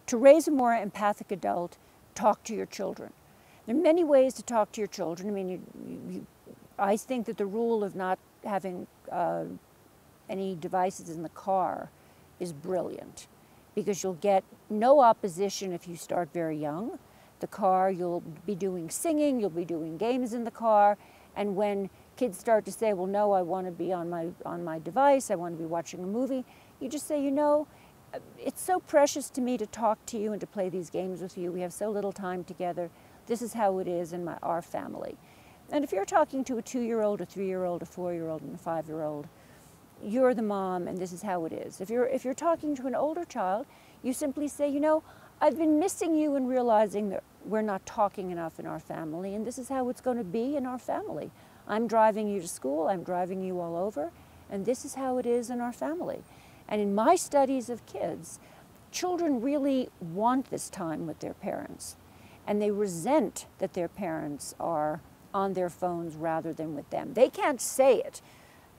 To raise a more empathic adult, talk to your children. There are many ways to talk to your children. I mean, I think that the rule of not having any devices in the car is brilliant, because you'll get no opposition if you start very young. The car, you'll be doing singing, you'll be doing games in the car, and when kids start to say, well, no, I want to be on my device, I want to be watching a movie, you just say, you know, it's so precious to me to talk to you and to play these games with you. We have so little time together. This is how it is in our family. And if you're talking to a 2-year-old, a 3-year-old, a 4-year-old, and a 5-year-old, you're the mom, and this is how it is. If you're talking to an older child, you simply say, you know, I've been missing you and realizing that we're not talking enough in our family, and this is how it's going to be in our family. I'm driving you to school, I'm driving you all over, and this is how it is in our family. And in my studies of kids, children really want this time with their parents, and they resent that their parents are on their phones rather than with them. They can't say it.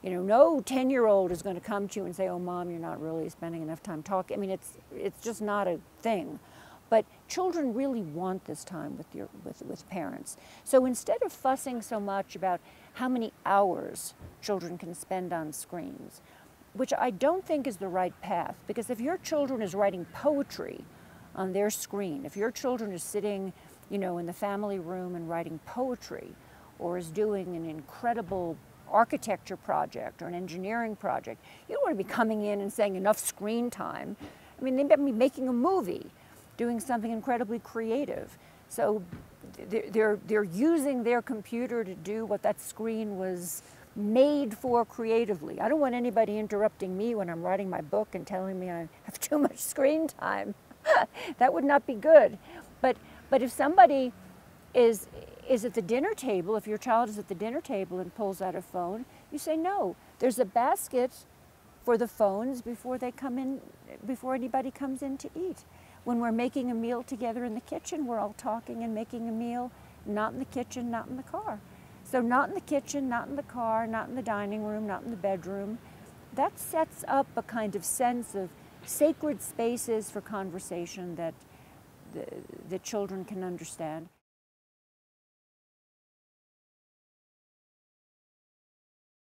You know, no 10-year-old is going to come to you and say, oh, Mom, you're not really spending enough time talking. I mean, it's just not a thing. But children really want this time with parents. So instead of fussing so much about how many hours children can spend on screens, which I don't think is the right path, because if your children is writing poetry on their screen, if your children is sitting, you know, in the family room and writing poetry, or is doing an incredible architecture project or an engineering project, you don't want to be coming in and saying enough screen time. I mean, they might be making a movie, doing something incredibly creative. So they're using their computer to do what that screen was made for creatively. I don't want anybody interrupting me when I'm writing my book and telling me I have too much screen time. That would not be good. But if somebody is at the dinner table, if your child is at the dinner table and pulls out a phone, you say, no, there's a basket for the phones before they come in, before anybody comes in to eat. When we're making a meal together in the kitchen, we're all talking and making a meal, not in the kitchen, not in the car. So not in the kitchen, not in the car, not in the dining room, not in the bedroom. That sets up a kind of sense of sacred spaces for conversation that the children can understand.